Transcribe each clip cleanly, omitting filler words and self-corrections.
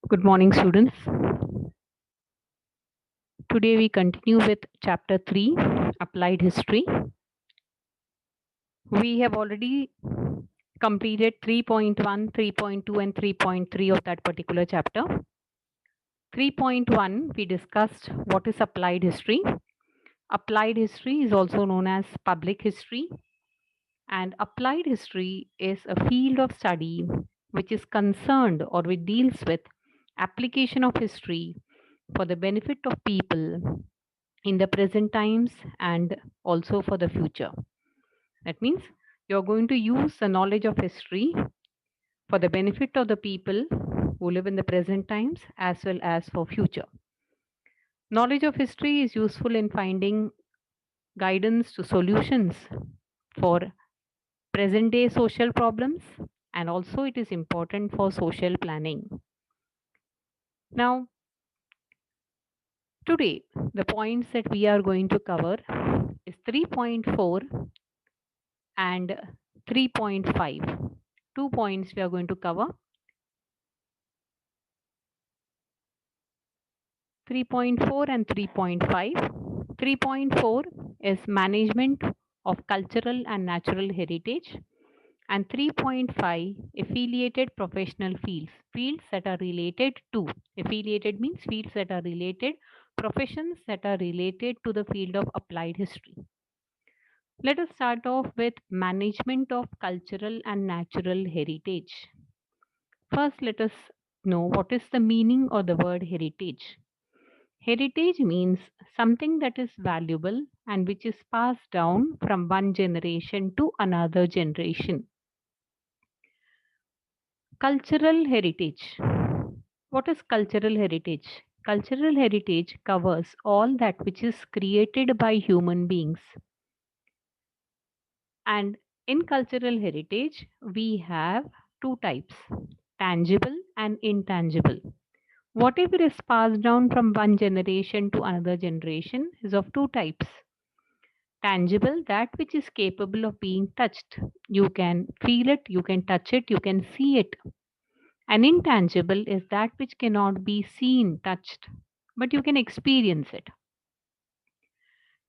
Good morning, students. Today we continue with chapter 3, Applied History. We have already completed 3.1, 3.2 and 3.3 of that particular chapter. 3.1, we discussed what is applied history. Applied history is also known as public history. And applied history is a field of study which is concerned or which deals with application of history for the benefit of people in the present times and also for the future. That means you're going to use the knowledge of history for the benefit of the people who live in the present times as well as for future. Knowledge of history is useful in finding guidance to solutions for present day social problems, and also it is important for social planning. Now, today, the points that we are going to cover is 3.4 and 3.5. 2 points we are going to cover. 3.4 and 3.5. 3.4 is management of cultural and natural heritage, and 3.5 affiliated professional fields, fields that are related to. Affiliated means fields that are related, professions that are related to the field of applied history. Let us start off with management of cultural and natural heritage. First, let us know what is the meaning of the word heritage. Heritage means something that is valuable and which is passed down from one generation to another generation. Cultural heritage. What is cultural heritage? Cultural heritage covers all that which is created by human beings. And in cultural heritage, we have two types, tangible and intangible. Whatever is passed down from one generation to another generation is of two types. Tangible, that which is capable of being touched. You can feel it, you can touch it, you can see it. And intangible is that which cannot be seen, touched, but you can experience it.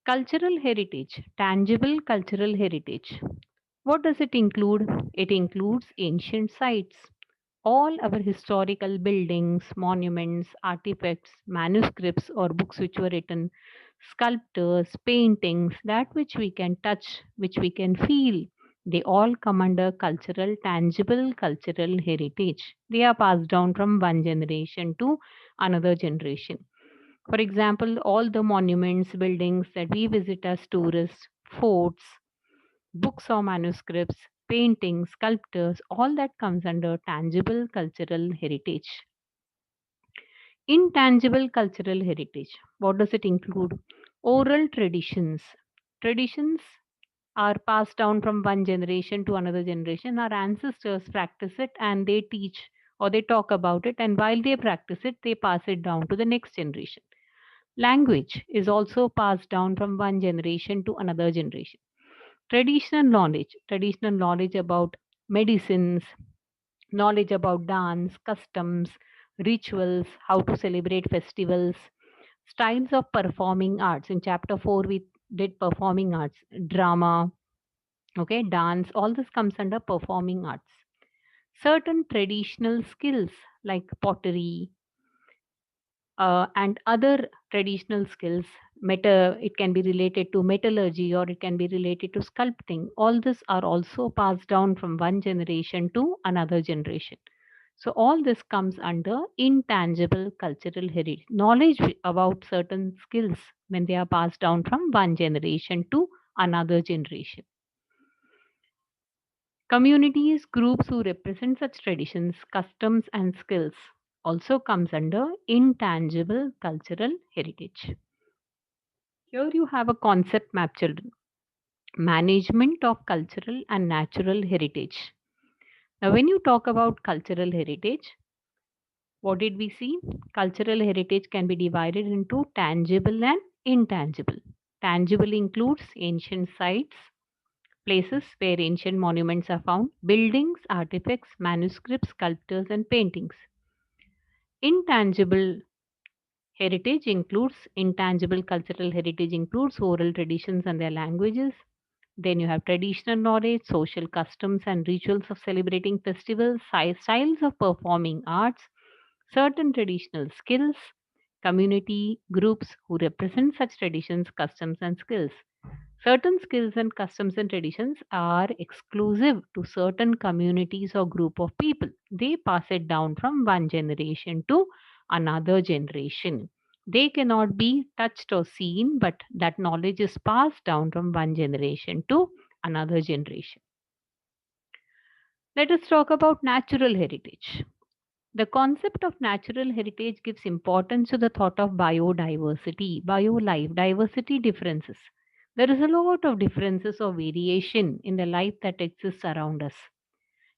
Cultural heritage, tangible cultural heritage. What does it include? It includes ancient sites, all our historical buildings, monuments, artifacts, manuscripts, or books which were written, sculptures, paintings, that which we can touch, which we can feel, they all come under cultural, tangible cultural heritage. They are passed down from one generation to another generation. For example, all the monuments, buildings that we visit as tourists, forts, books or manuscripts, paintings, sculptures, all that comes under tangible cultural heritage. Intangible cultural heritage. What does it include? Oral traditions. Traditions are passed down from one generation to another generation. Our ancestors practice it and they teach or they talk about it, and while they practice it, they pass it down to the next generation. Language is also passed down from one generation to another generation. Traditional knowledge about medicines, knowledge about dance, customs, rituals, how to celebrate festivals, styles of performing arts. In chapter 4, we did performing arts, drama, okay, dance, all this comes under performing arts. Certain traditional skills like pottery, and other traditional skills, it can be related to metallurgy or it can be related to sculpting. All this are also passed down from one generation to another generation. So all this comes under intangible cultural heritage, knowledge about certain skills when they are passed down from one generation to another generation. Communities, groups who represent such traditions, customs, and skills also comes under intangible cultural heritage. Here you have a concept map, children. Management of cultural and natural heritage. Now, when you talk about cultural heritage, what did we see? Cultural heritage can be divided into tangible and intangible. Tangible includes ancient sites, places where ancient monuments are found, buildings, artifacts, manuscripts, sculptures, and paintings. Intangible heritage includes intangible cultural heritage includes oral traditions and their languages. Then you have traditional knowledge, social customs and rituals of celebrating festivals, styles of performing arts, certain traditional skills, community groups who represent such traditions, customs, and skills. Certain skills and customs and traditions are exclusive to certain communities or group of people. They pass it down from one generation to another generation. They cannot be touched or seen, but that knowledge is passed down from one generation to another generation. Let us talk about natural heritage. The concept of natural heritage gives importance to the thought of biodiversity, biolife, diversity differences. There is a lot of differences or variation in the life that exists around us.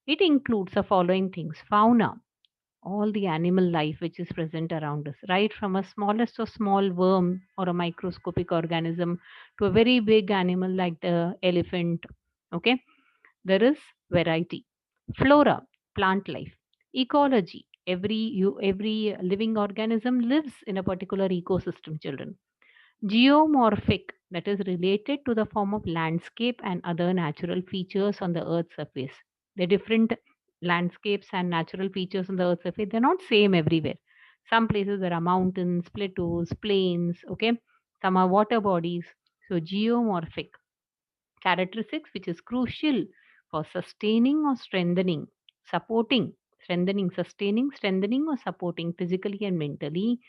It includes the following things: fauna, all the animal life which is present around us, right from a smallest of small worm or a microscopic organism to a very big animal like the elephant. Okay, there is variety. Flora, plant life. Ecology, every living organism lives in a particular ecosystem, children. Geomorphic, that is related to the form of landscape and other natural features on the earth's surface. The different landscapes and natural features on the earth's surface, they're not same everywhere. Some places there are mountains, plateaus, plains, okay, some are water bodies. So geomorphic characteristics which is crucial for sustaining or strengthening, supporting, strengthening, sustaining, strengthening, or supporting physically and mentally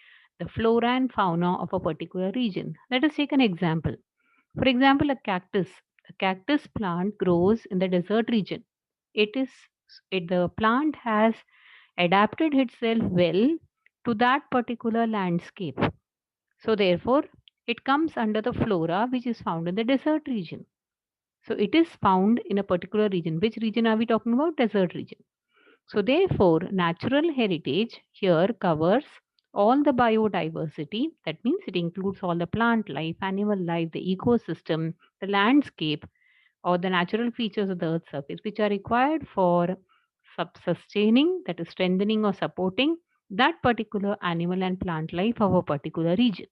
the flora and fauna of a particular region. Let us take an example. For example, a cactus. A cactus plant grows in the desert region. It is the plant has adapted itself well to that particular landscape. So therefore, it comes under the flora which is found in the desert region. So it is found in a particular region. Which region are we talking about? Desert region. So therefore, natural heritage here covers all the biodiversity. That means it includes all the plant life, animal life, the ecosystem, the landscape, or the natural features of the earth's surface, which are required for sustaining, that is strengthening or supporting that particular animal and plant life of a particular region.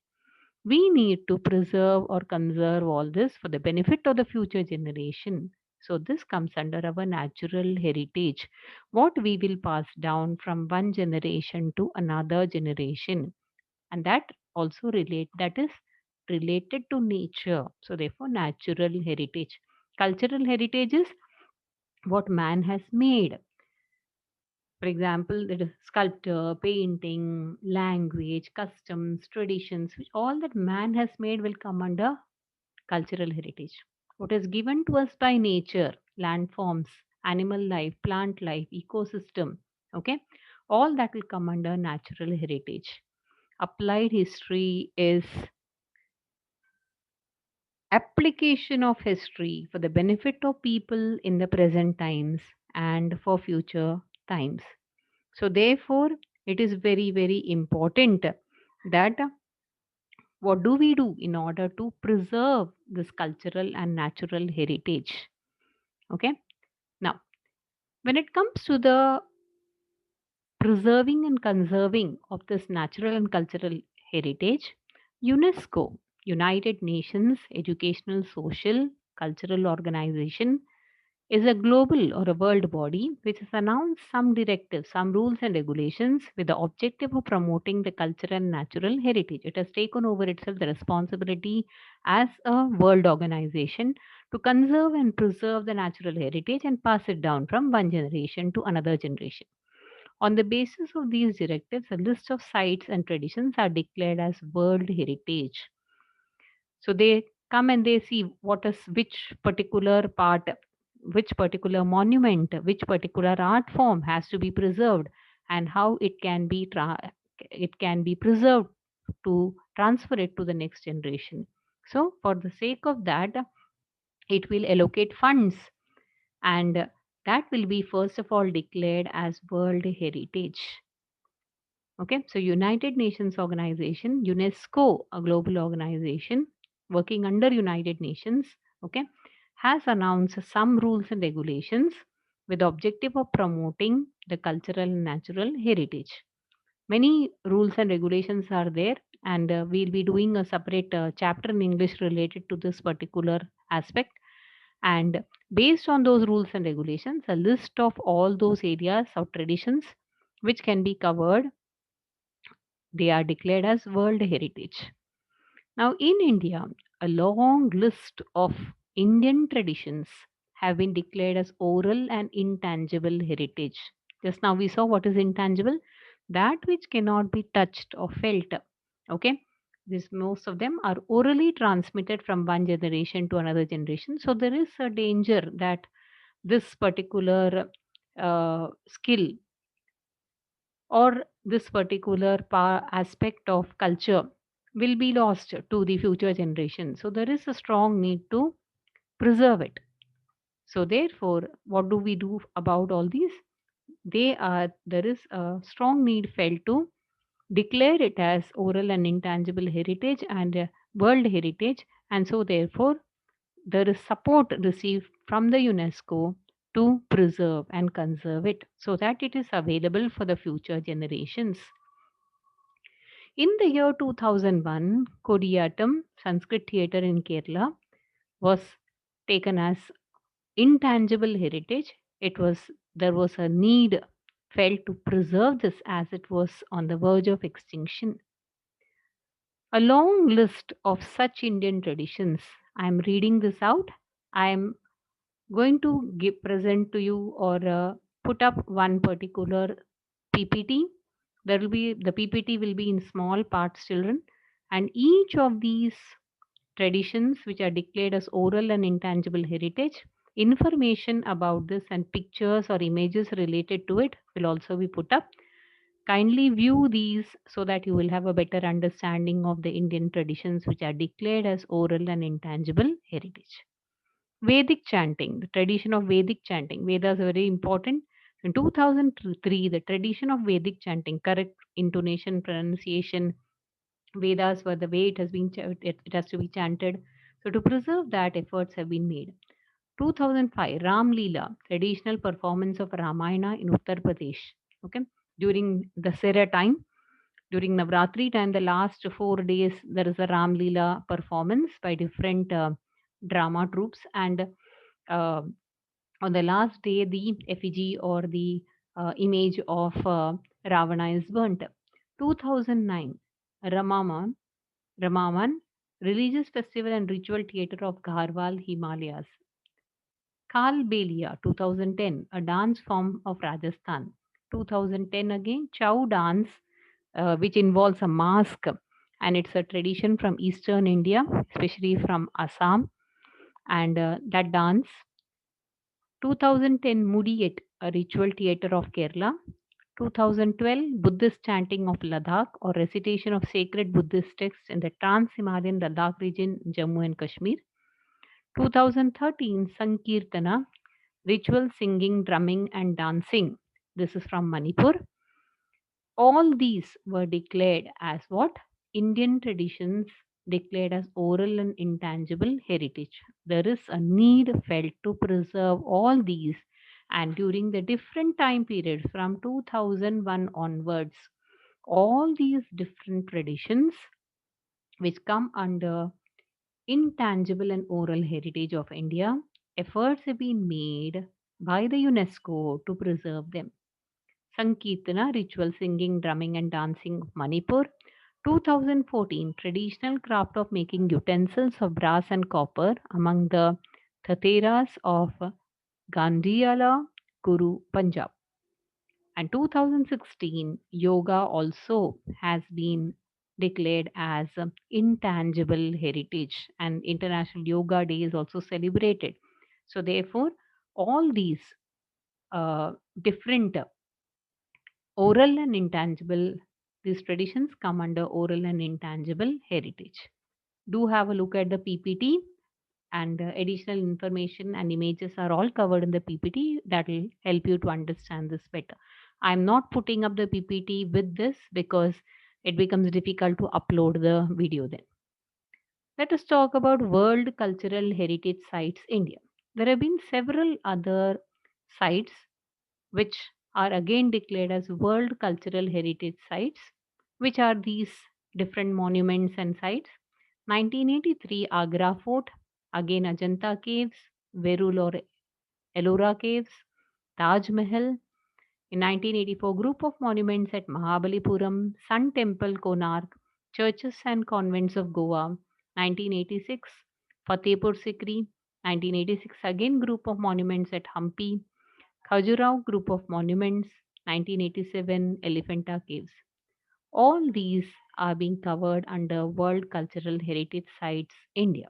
We need to preserve or conserve all this for the benefit of the future generation. So this comes under our natural heritage, what we will pass down from one generation to another generation. And that also that is related to nature. So therefore, natural heritage. Cultural heritage is what man has made. For example, there is sculpture, painting, language, customs, traditions, which all that man has made will come under cultural heritage. What is given to us by nature, landforms, animal life, plant life, ecosystem, okay, all that will come under natural heritage. Applied history is application of history for the benefit of people in the present times and for future times. So therefore, it is very, very important that what do we do in order to preserve this cultural and natural heritage. Okay, now when it comes to the preserving and conserving of this natural and cultural heritage, UNESCO, United Nations Educational, Social, Cultural Organization, is a global or a world body which has announced some directives, some rules and regulations with the objective of promoting the cultural and natural heritage. It has taken over itself the responsibility as a world organization to conserve and preserve the natural heritage and pass it down from one generation to another generation. On the basis of these directives, a list of sites and traditions are declared as World Heritage. So they come and they see what is which particular part, which particular monument, which particular art form has to be preserved, and how it can be preserved to transfer it to the next generation. So for the sake of that, it will allocate funds, and that will be first of all declared as World Heritage. Okay, so United Nations organization, UNESCO, a global organization working under United Nations, okay, has announced some rules and regulations with the objective of promoting the cultural and natural heritage. Many rules and regulations are there, and we'll be doing a separate chapter in English related to this particular aspect. And based on those rules and regulations, a list of all those areas of traditions which can be covered, they are declared as World Heritage. Now, in India, a long list of Indian traditions have been declared as oral and intangible heritage. Just now we saw what is intangible, that which cannot be touched or felt. Okay, this most of them are orally transmitted from one generation to another generation. So there is a danger that this particular skill or this particular aspect of culture will be lost to the future generation. So there is a strong need to preserve it. So therefore, what do we do about all these? There is a strong need felt to declare it as oral and intangible heritage and world heritage, and so therefore there is support received from the UNESCO to preserve and conserve it so that it is available for the future generations. In the year 2001, Kodiyatam Sanskrit Theatre in Kerala was taken as intangible heritage. It was There was a need felt to preserve this as it was on the verge of extinction. A long list of such Indian traditions. I am reading this out. I am going to present to you or put up one particular PPT. There will be the PPT will be in small parts, children, and each of these traditions which are declared as oral and intangible heritage, information about this and pictures or images related to it will also be put up. Kindly view these so that you will have a better understanding of the Indian traditions which are declared as oral and intangible heritage. Vedic chanting, the tradition of Vedic chanting. Vedas are very important. In 2003, the tradition of Vedic chanting, correct intonation, pronunciation, Vedas were the way it has been it has to be chanted. So to preserve that, efforts have been made. 2005, Ram Leela, traditional performance of Ramayana in Uttar Pradesh. Okay, during Dasera time, during Navratri time, the last 4 days there is a Ram Leela performance by different drama troops, and uh, on the last day, the effigy or the image of Ravana is burnt. 2009, Ramaman, Ramaman, religious festival and ritual theatre of Garhwal, Himalayas. Kalbelia, 2010, a dance form of Rajasthan. 2010 again, Chow dance, which involves a mask, and it's a tradition from eastern India, especially from Assam. And that dance 2010 Mudiyet, a ritual theatre of Kerala. 2012 Buddhist chanting of Ladakh or recitation of sacred Buddhist texts in the Trans-Himalayan Ladakh region, Jammu and Kashmir. 2013 Sankirtana, ritual singing, drumming and dancing. This is from Manipur. All these were declared as what? Indian traditions declared as oral and intangible heritage. There is a need felt to preserve all these, and during the different time periods from 2001 onwards, all these different traditions which come under intangible and oral heritage of India, efforts have been made by the UNESCO to preserve them. Sankirtana, ritual singing, drumming, and dancing of Manipur. 2014, traditional craft of making utensils of brass and copper among the Thateras of Gandiala, Guru, Punjab. And 2016, yoga also has been declared as intangible heritage, and International Yoga Day is also celebrated. So, therefore, all these different oral and intangible, these traditions come under oral and intangible heritage. Do have a look at the PPT, and additional information and images are all covered in the PPT that will help you to understand this better. I'm not putting up the PPT with this because it becomes difficult to upload the video then. Let us talk about World Cultural Heritage Sites India. There have been several other sites which are again declared as World Cultural Heritage Sites, which are these different monuments and sites. 1983 Agra Fort, again Ajanta Caves, Verul or Ellora Caves, Taj Mahal. In 1984, group of monuments at Mahabalipuram, Sun Temple, Konark, churches and convents of Goa. 1986, Fatehpur Sikri. 1986, again group of monuments at Hampi, Khajuraho group of monuments. 1987, Elephanta Caves. All these are being covered under World Cultural Heritage Sites India.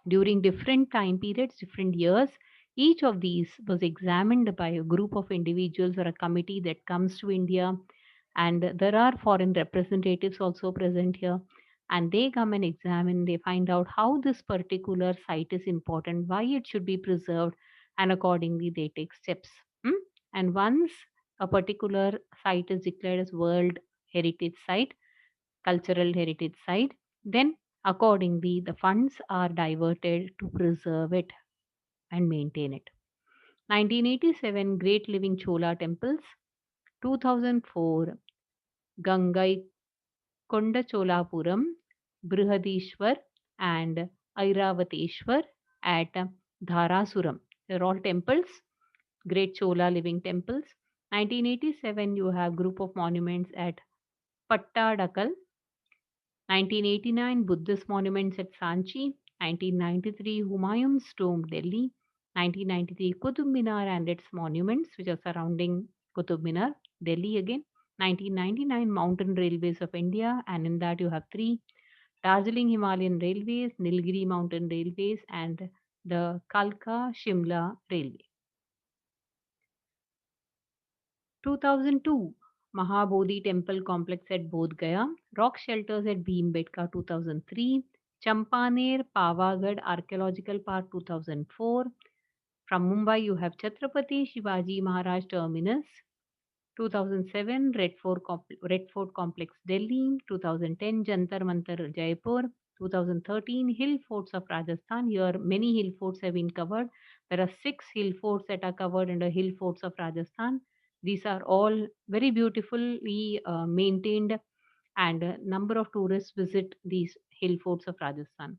During different time periods, different years, each of these was examined by a group of individuals or a committee that comes to India. And there are foreign representatives also present here. And they come and examine, they find out how this particular site is important, why it should be preserved, and accordingly they take steps. Hmm? And once a particular site is declared as World Heritage Site, cultural heritage site, then accordingly the funds are diverted to preserve it and maintain it. 1987 Great Living Chola Temples, 2004 Gangai Kondacholapuram, Brihadishwar and Airavateshwar at Dharasuram. They're all temples, great Chola living temples. 1987 you have group of monuments at Pattadakal. 1989 Buddhist monuments at Sanchi. 1993 Humayun's tomb, Delhi. 1993 Qutub Minar and its monuments, which are surrounding Qutub Minar, Delhi again. 1999 Mountain Railways of India, and in that you have three: Darjeeling Himalayan Railways, Nilgiri Mountain Railways, and the Kalka Shimla Railway. 2002 Mahabodhi Temple Complex at Bodh Gaya, rock shelters at Bhimbetka 2003, Champaner Pavagad Archaeological Park 2004. From Mumbai you have Chhatrapati Shivaji Maharaj Terminus. 2007 Red Fort Complex Delhi. 2010 Jantar Mantar Jaipur. 2013 Hill Forts of Rajasthan. Here many hill forts have been covered. There are six hill forts that are covered under Hill Forts of Rajasthan. These are all very beautifully maintained, and a number of tourists visit these hill forts of Rajasthan.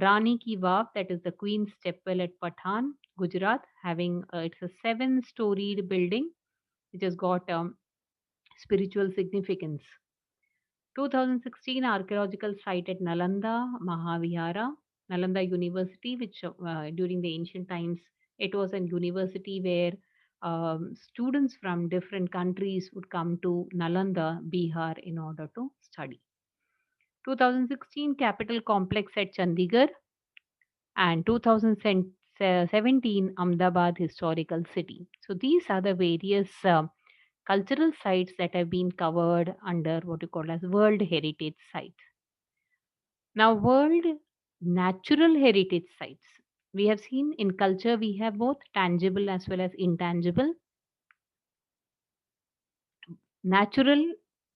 Rani Ki Vav, that is the Queen's Stepwell at Pathan, Gujarat, having it's a seven-storied building which has got spiritual significance. 2016 archaeological site at Nalanda, Mahavihara, Nalanda University, which during the ancient times it was a university where students from different countries would come to Nalanda, Bihar, in order to study. 2016 Capital Complex at Chandigarh, and 2017 Ahmedabad Historical City. So these are the various cultural sites that have been covered under what you call as World Heritage Sites. Now, World Natural Heritage Sites. We have seen in culture we have both tangible as well as intangible. Natural,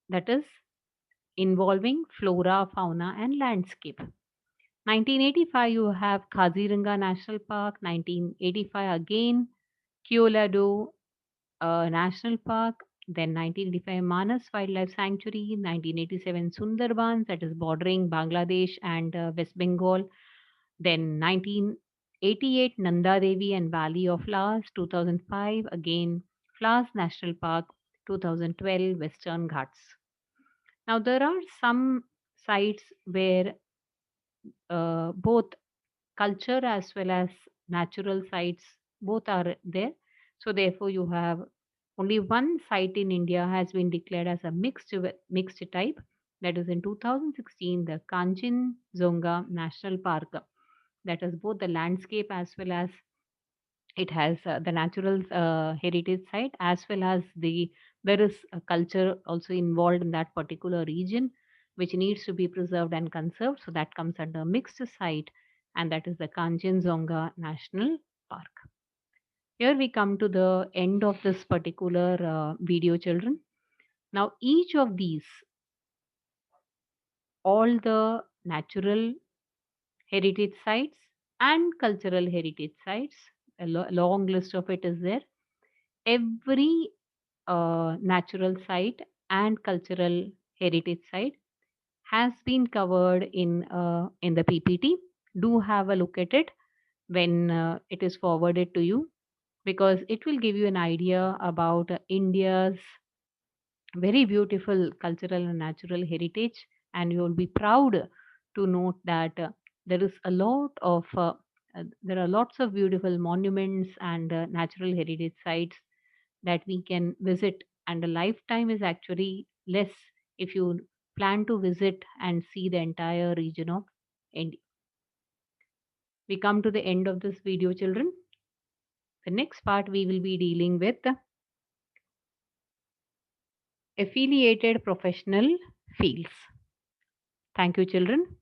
that is involving flora, fauna, and landscape. 1985 you have Kaziranga National Park. 1985 again Kyolado National Park. Then 1985 Manas Wildlife Sanctuary. 1987 Sundarbans, that is bordering Bangladesh and West Bengal. Then 1988 Nanda Devi and Valley of Flowers. 2005 again Flowers National Park. 2012 Western Ghats. Now there are some sites where both culture as well as natural sites both are there. So therefore you have only one site in India has been declared as a mixed type, that is in 2016 the Kanchenjunga National Park, that is both the landscape as well as it has the natural heritage site, as well as there is a culture also involved in that particular region which needs to be preserved and conserved, so that comes under mixed site, and that is the Kanchenjunga National Park. Here we come to the end of this particular video, children. Now each of these, all the natural heritage sites and cultural heritage sites. A long list of it is there. Every natural site and cultural heritage site has been covered in the PPT. Do have a look at it when it is forwarded to you, because it will give you an idea about India's very beautiful cultural and natural heritage, and you will be proud to note that there is a lot of there are lots of beautiful monuments and natural heritage sites that we can visit, and a lifetime is actually less if you plan to visit and see the entire region of India. We come to the end of this video, children. The next part we will be dealing with affiliated professional fields. Thank you, children.